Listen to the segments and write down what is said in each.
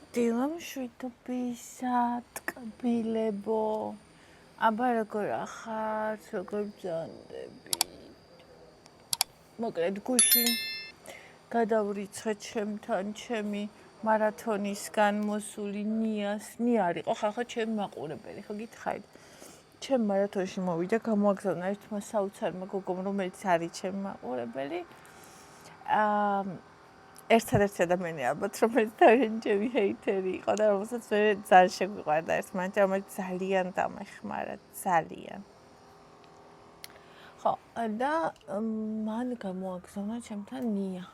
დილამშვიდობისა, ტკბილებო. აბა როგორ ახართ, როგორ ბრძანდებით? მოკლედ გუშინ გადავრიცხეთ ჩემთან ჩემი მარათონისგან მოსული ნიას. ნია არ იყო ხალხო ჩემი მაყურებელი, ხო გითხარით? ჩემ მარათონში მოვიდა, გამოაგზავნა ერთმა საოცარმა გოგომ, რომელიც არის ჩემი მაყურებელი. ერთადერთი ადამიანი ალბათ, რომელიც თავიდან ჩემი ჰეითერი იყო და რომელსაც მე ძალიან შეგვიყვარდა ერთმანეთი, რომელიც ძალიან დამეხმარა, ძალიან. ხო, და მან გამოაგზავნა ჩემთან ნია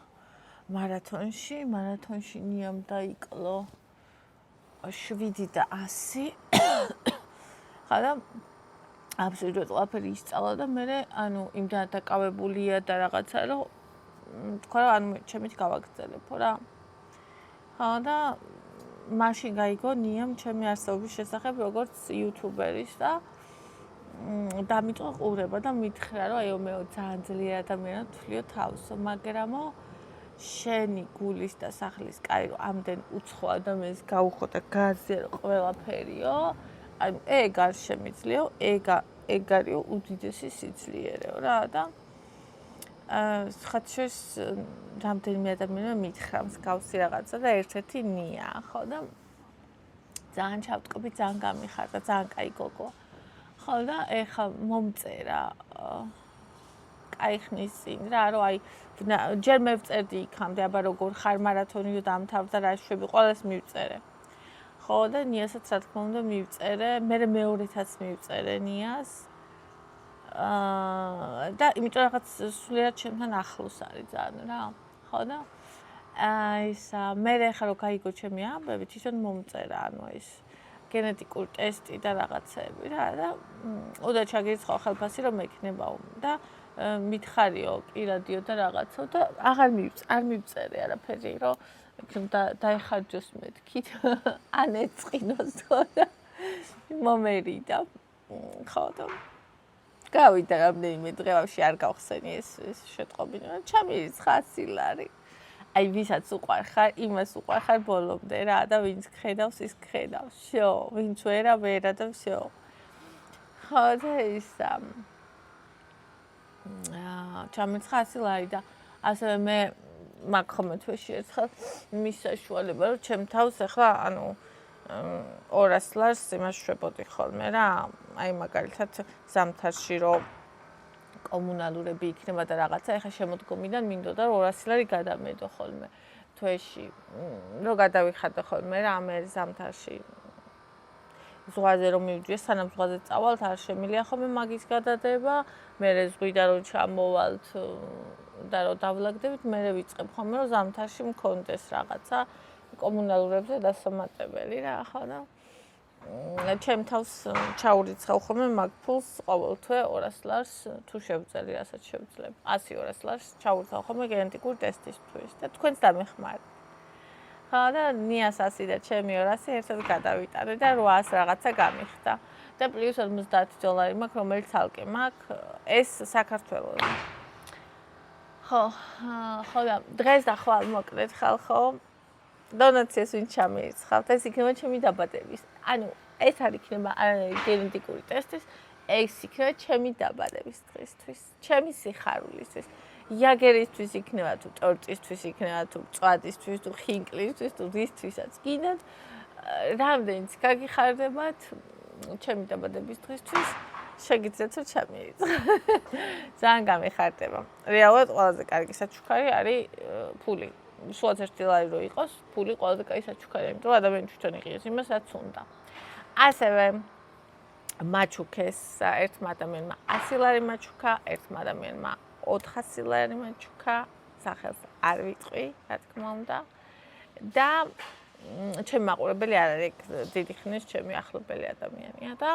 მარათონში ნიამ დაიკლო 7 და 100. ხა და აბსოლუტურად ყველაფერი ისწავლა და მე იმდანად დაკავებულია და რაღაცა, რომ თქვა რომ ანუ ჩემით გავაგრძელებო რა. ხო და მაშინ გაიგო ნიამ ჩემი არსებობის შესახებ როგორც იუთუბერის და დამიწყო ყურება და მითხრა რომ აიო მეო ძალიან ძლიერ ადამიანად ვთვლიო თავსო, მაგრამო შენი გულის და სახლის კარი რომ ამდენ უცხო ადამიანს გაუხო და გააზიარო ყველაფერიო, ანუ ეგ არ შემიძლიო, ეგ არისო უდიდესი სიძლიერეო რა და ხათშეს რამდენიმე ადამიანმა მითხრა მსგავსი რაღაცა და ერთ-ერთი ნია, ხო და ძალიან ჩავტკობი, ძალიან გამიხარდა, ძალიან კაი გოგო. ხო და ეხლა მომწერა კაი ხნის წინ რა, რომ აი ჯერ მე ვწერდი იქამდე, აბა როგორ ხარ მარათონიო დამთავრდა რა შვები, ყველას მივწერე. ხო და ნიასაც რა თქმა უნდა მივწერე, მე მეორეთაც მივწერე ნიას. და იმიტომ რაღაც სულიერად ჩემთან ახლოს არის ძალიან რა. ხო და ისა მე ხა რო გაიგო ჩემი ამბები, თვითონ მომწერა, ანუ ეს გენეტიკური ტესტი და რაღაცები რა და უნდა ჩაგირიცხო ხელფასი რომ ექნებაო და მითხარიო პირადიო და რაღაცო და არ მივწერე არაფერი რომ დაეხარჯოს მეთქით ან ეწყინოს და მომერიდა. ხო და გავიდა რამდენიმე დღევაში არ გავხსენი ეს შეტყობინა, ჩამირიცხა 100 ლარი. აი ვისაც უყვარხარ, იმას უყვარხარ ბოლომდე რა და ვინც გხედავს, ის გხედავს. всё, ვინც ვერა და всё. ხო და ისა ჩამირიცხა 100 ლარი და ასევე მე მაგ ხომ თვეში ერთხელ მის საშუალება რომ ჩემ თავს ახლა ანუ 200 ლარს იმაშვებოდი ხოლმე რა. აი მაგალითად ზამთარში რომ კომუნალურები იქნება და რაღაცა, ეხლა შემოდგომიდან მინდოდა რომ 200 ლარი გადამედო ხოლმე თვეში. რომ გადავიხადო ხოლმე რა მე ზამთარში. ზღვაზე რომ მივიდეს, სანამ ზღვაზე წავალთ, არ შემილია ხოლმე მაგის გადადება, მე ზღვიდან რომ ჩამოვალთ და რომ დავლაგდებით, მე ვიწყებ ხოლმე რომ ზამთარში მქონდეს რაღაცა კომუნალურებზე დასამატებელი რა, ხო და ჩემ თავს ჩაურიცხავ ხოლმე მაგ ფულს ყოველთვე 200 ლარს თუ შევწელი, რასაც შევძლებ. 100-200 ლარს ჩაურიცხავ ხოლმე გენეტიკური ტესტისთვის და თქვენც დამეხმარეთ. ხო და ნიას 100 და ჩემი 200 ერთად გადავიტანე და 800 რაღაცა გამიხდა. და პლუს 50 დოლარი მაქვს, რომელიც ალკე მაქვს, ეს საქართველოს. ხო და დღეს და ხვალ მოკლედ ხალხო დონაციას ვინ ჩამირიცხავთ, ეს იქნება ჩემი დაბადების. ანუ ეს არ იქნება არანაირი გენეტიკური ტესტის, ეს იქნება ჩემი დაბადების დღისთვის, ჩემი სიხარულისთვის. იაგერისთვის იქნება თუ ტორტისთვის იქნება თუ მწვადისთვის თუ ხინკლისთვის თუ რისთვისაც გინდათ, რამდენიც გაგიხარდებათ ჩემი დაბადების დღისთვის, შეგიძლიათ რომ ჩამირიცხოთ. ძალიან გამიხარდება. რეალურად ყველაზე კარგი საჩუქარი არის ფული. სულაც 1 ლარი რო იყოს, ფული ყველაზე კაი საჩუქარია, იმიტომ რომ ადამიანი თვითონ იყიოს იმას, რაც უნდა. ასევე მაჩუქეს ერთმა ადამიანმა 100 ლარი მაჩუქა, ერთმა ადამიანმა 400 ლარი მაჩუქა, სახელს არ ვიტყვი, რა თქმა უნდა. და ჩემი მაყურებელი არ არის დიდი ხნის ჩემი ახლობელი ადამიანია და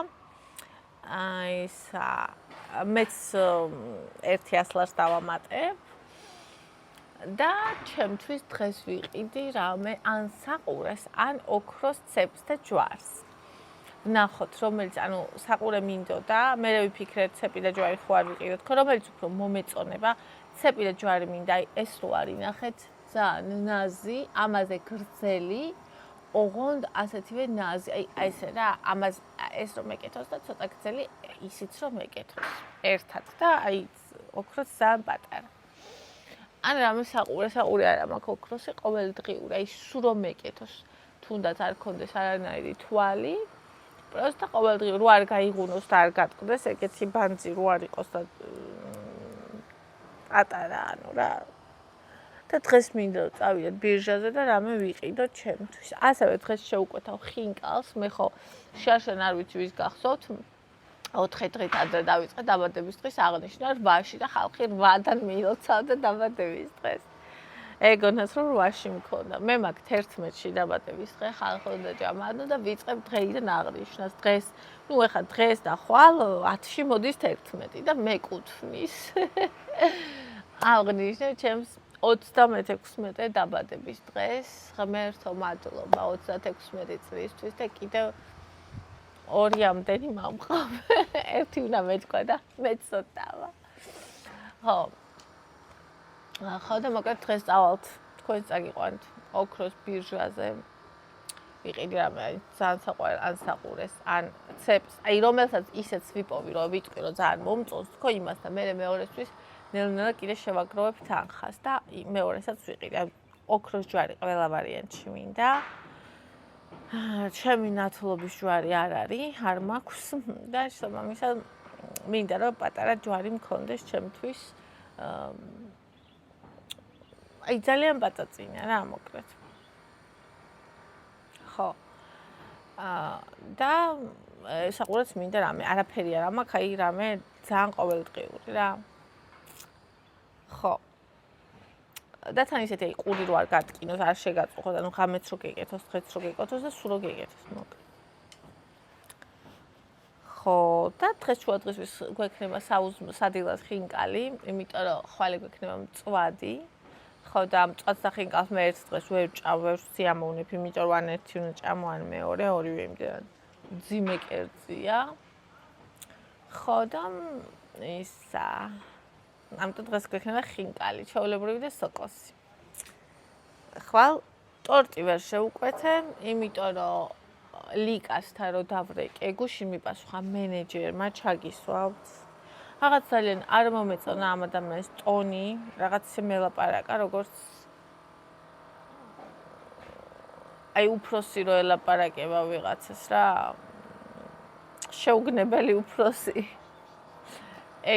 ისა მეც 100 ლარს დავამატებ. და ჩემთვის დღეს ვიყიდი რამე ან საყურეს, ან ოქროს ცეპს და ჯვარს. ვნახოთ, რომელიც ანუ საყურე მინდოდა, მე ვიფიქრე ცეპი და ჯვარი ხო არ ვიყიდოთ, რომელიც უფრო მომეწონება, ცეპი და ჯვარი მინდა, ეს რო არ ინახეთ, ძალიან ნაზი, ამაზე გრძელი, ოღონდ ასეთივე ნაზი, აი ესე რა, ამას ეს რომ ეკეთოს და ცოტა გრძელი ისიც რომ ეკეთოს ერთად და აი ოქროს ძალიან პატარა. ან რამე საყურე არა მაქვს ოქროსი ყოველდღიური, აი სულ რომ ეკეთოს, თუნდაც არ კონდეს არანაირი თვალი, პროსტა ყოველდღიური რო არ გაიღუნოს და არ გატყდეს, ეგეთი ბანძი რო არ იყოს და პატარა, ანუ რა. და დღეს მინდა წავიდეთ ბირჟაზე და რამე ვიყიდო ჩემთვის. ასევე დღეს შევუკვეთავ ხინკალს, მე ხო შარშან არ ვიცი ვის გახსოვთ. 4 დღით ადრე დავიწყე დაბადების დღის აღნიშვნა 8-ში და ხალხი 8-დან მიილოცავდა დაბადების დღეს. ეგონაც რომ 8-ში მქონდა. მე მაქვს 11-ში დაბადების დღე, ხალხო და ჭამადო და ვიწყებ დღეიდან აღნიშვნას. დღეს, ნუ ეხა დღეს და ხვალ 10-ში მოდის 11 და მეკუთვნის. აღნიშნე ჩემს 36 დაბადების დღეს, ღმერთო მადლობა 36 წლისთვის და კიდევ 2 ამდენი მომყავ. ერთი უნდა მეთქვა და მეცოტავა. ხო და მოკლედ დღეს წავალთ, თქვენ წაგიყვანთ ოქროს ბირჟაზე. ვიყიდი რამე ძალიან საყვარელ ან საყურეს, ან ცეპს, აი რომელსაც ისეც ვიპოვი, რომ ვიტყვი, რომ ძალიან მომწონს თქო იმას და მე მეორესთვის ნელ-ნელა კიდე შევაგროვებ თანხას და მეორესაც ვიყიდი. ოქროს ჯვარი ყველა ვარიანტში მინდა. ჩემი ნათლობის ჯვარი არ არის, არ მაქვს და შესაბამისად მინდა რომ პატარა ჯვარი მქონდეს ჩემთვის. აი ძალიან პატაწინა რა მოკლედ. ხო. და საყურეც მინდა რამე, არაფერი არ მაქვს, აი რამე ძალიან ყოველდღიური რა. ხო. და თან ისეთი აი ყური რო არ გატკინოს, არ შეგაწუხოს, ანუ ღამეც რო გეკეთოს, დღეც რო გეკეთოს და სულ რო გეკეთოს, მოკლედ. ხო, და დღეს შუადღისთვის გვექნება სადილას ხინკალი, იმიტომ რომ ხვალე გვექნება მწვადი. ხო და მწვადს და ხინკალს მე ერთ დღეს ვერ სიამოვნებ, იმიტომ რომ ან ერთი უნდა ჭამო, ან მეორე, ორივე იმდენად ძიმე კერძია. ხო და ისა ამიტომ დღეს გვექნება ხინკალი, ჩვეულებრივი და სოკოსი. ხვალ ტორტი ვერ შევუკვეთე, იმიტომ რომ ლიკასთან რო დავრეკე, გუშინ მიპასუხა მენეჯერმა, ჩაგისვავთ. რაღაც ძალიან არ მომეწონა ამ ადამიანის ტონი, რაღაც მელაპარაკა, როგორც აი უფროსი რო ელაპარაკება ვიღაცას რა. შეუგნებელი უფროსი.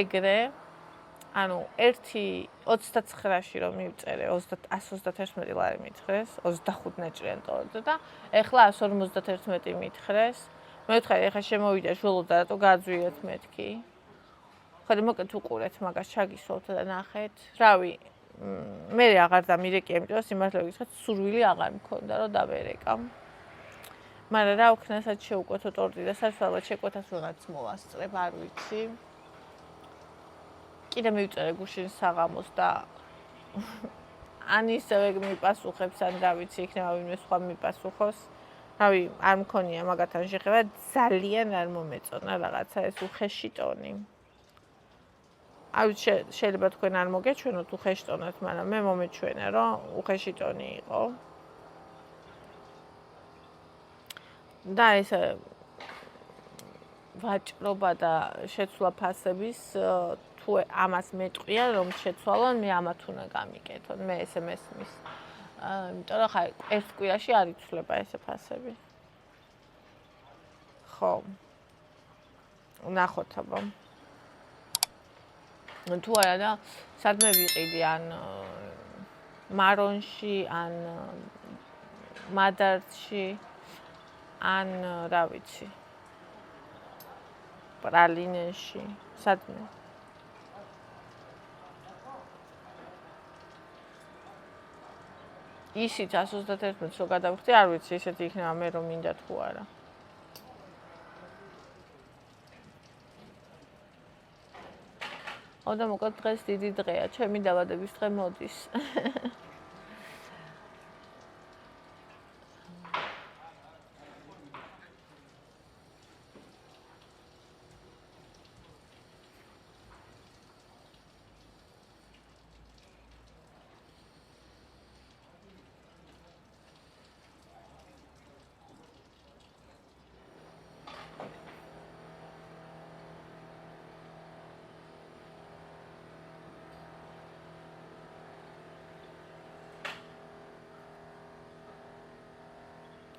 ეგრე ანუ 1.29-ში რომ მივწერე 131 ლარი მითხრეს 25 ნაჭრიან ტორტზე და ეხლა 151 მითხრეს. მე ვთხარი ეხლა შემოვიდა ჟოლო და რატო გააძვიეთ მეთქი. ხო და მოკეთ უყურეთ მაგას ჩაგისვავთ და ნახეთ. რავი, მე აღარ დამირეკე, იმიტომ რომ სიმართლე გითხრათ, სურვილი აღარ მქონდა რომ დავერეკა. მაგრამ რა ვქნასაც შეუკვეთო ტორტი და საშუალოდ შეკვეთას ვიღაც მოვასწრებ, არ ვიცი. კიდე მივწერე გუშინ საღამოს და ან ისევე მიპასუხებს, ან რა ვიცი, იქნება ვინმე სხვა მიპასუხოს. რავი, არ მქონია მაგათთან შეხება, ძალიან არ მომეწონა რაღაცა ეს უხეში ტონი. აი შეიძლება თქვენ არ მოგეჩვენოთ უხეში ტონად, მაგრამ მე მომეჩვენა, რომ უხეში ტონი იყო. და ეს ვაჭრობა და შეცვლა ფასების თუ ამას მეტყვია რომ შეცვალონ, მე ამათ უნდა გამიკეთონ, მე ესე მესმის. იმიტომ რომ ხა ერთ კვირაში არ იცვლება ესე ფასები. ხო. ნახოთ აბა. თუ არა და სადმე ვიყიდი ან მარონში, ან მადარცში, ან რა ვიცი. პრალინეში, სადმე. ისიც 131 რო გადავხდი, არ ვიცი, ისეთი იქნება მე რომ მინდა თუ არა. და მოკლედ დღეს დიდი დღეა, ჩემი დაბადების დღე მოდის.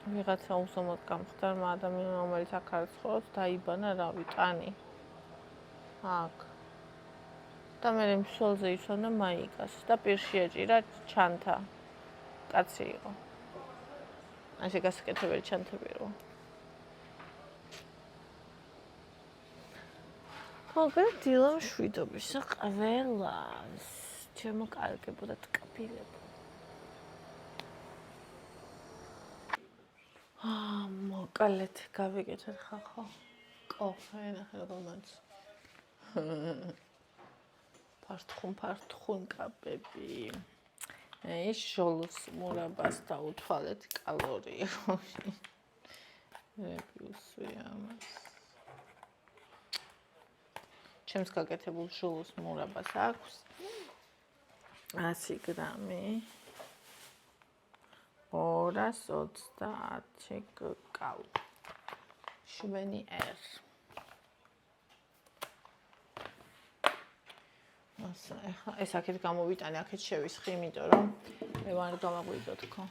ვიღაცა უსამოდ გამხდარმა ადამიანმა, რომელიც აქ არ ცხოვრობს, დაიბანა რავი ტანი. აქ. და მე მსვლელზე იცვამდა მაიკას და პირში ეჭირა ჩანთა. კაცი იყო. ასე გასაკეთებელი ჩანთები იყო. მოგეთ დილა მშვიდობისა ყველას. ჩემო კარგებო და ტკბილებო. მოკალეთ გავიგეთეთ ხახო. კოფე ნახე როგორ მაინც. ფართხუნ კაპები. ეს ჟოლოს მურაბას დაუთვალეთ კალორიებში. რეგუსი ამას. ჩემს გაკეთებულ ჟოლოს მურაბას აქვს 100 გრამი 230 კალო. შვენი R. ეს აქეთ გამოვიტანე, აქეთ შევისხი, იმიტომ რომ მე ვარ გამაგვიდო თქო.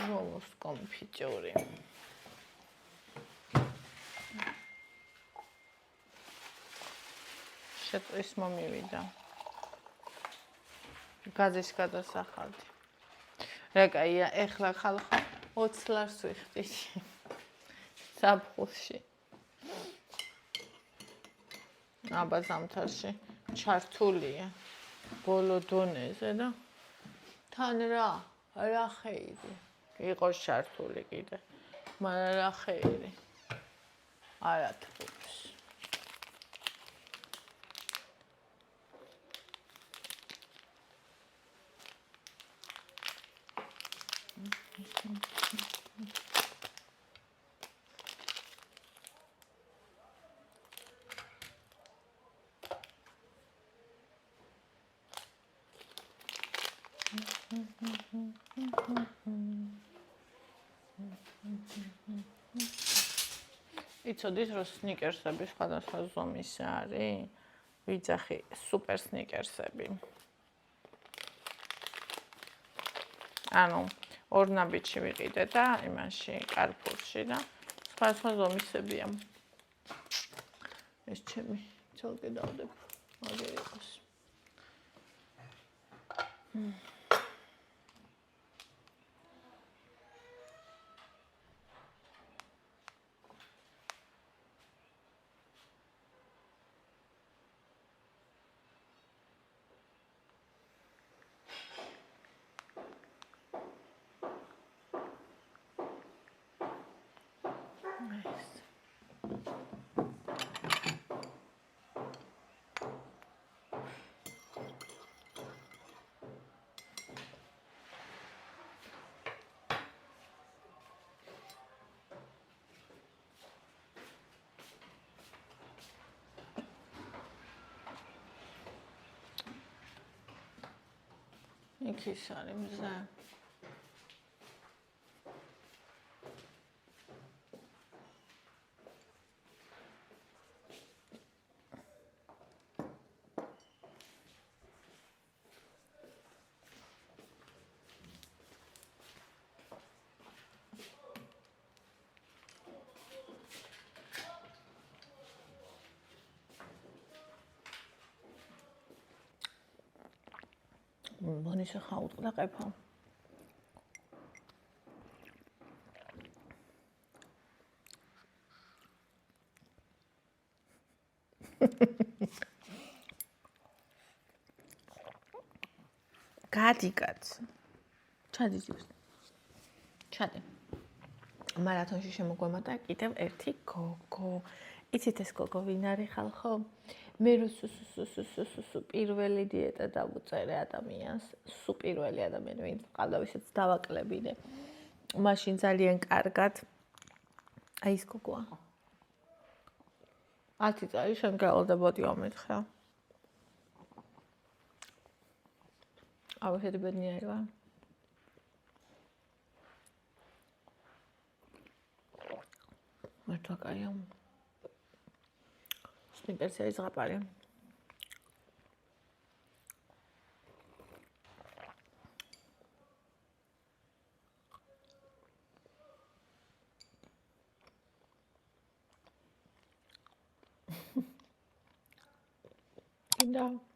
ჟოლოს კონფიტური. შეწვის მომივიდა. გაზის გადასახადი. რაკაია, ეხლა ხალხო 20 ლარს ვიხდით. საფხულში. აბა ზამთარში ჩართულია ბოლო დონეზე და თან რა ხეიდი. იყო ჩართული კიდე. მაგრამ რა ხეიდი. არა თქოს. იცოდით რომ სნიკერსები სხვადასხვა ზომის არის? ვიძახი სუპერ სნიკერსები. ანუ ორ ნაბიჯში ვიყიდე და იმაში კარფურში და სხვადასხვა ზომისებია. ეს ჩემი ცალკე დავდებ. აგერ იყოს. იქ ის არის მზე. მონიშა ხაუტყდა ყეფა. გადი კაც. ჩადი ძუს. ჩადე. მარათონში შემოგვემატა კიდევ ერთი გოგო. იცით ეს გოგო ვინ არის ხალხო? მე სუ პირველი დიეტა დავუწერე ადამიანს, პირველი ადამიანი ვინც ყავდა ვისაც დავაკლებინე. მაშინ ძალიან კარგად. აი ეს გოგოა. 10 წელი შენ გელოდებოდი ომით ხა. აუხედი ბედნიერი ვარ. მართლა კაია. სნიკერსი არის ზღაპარი. Да.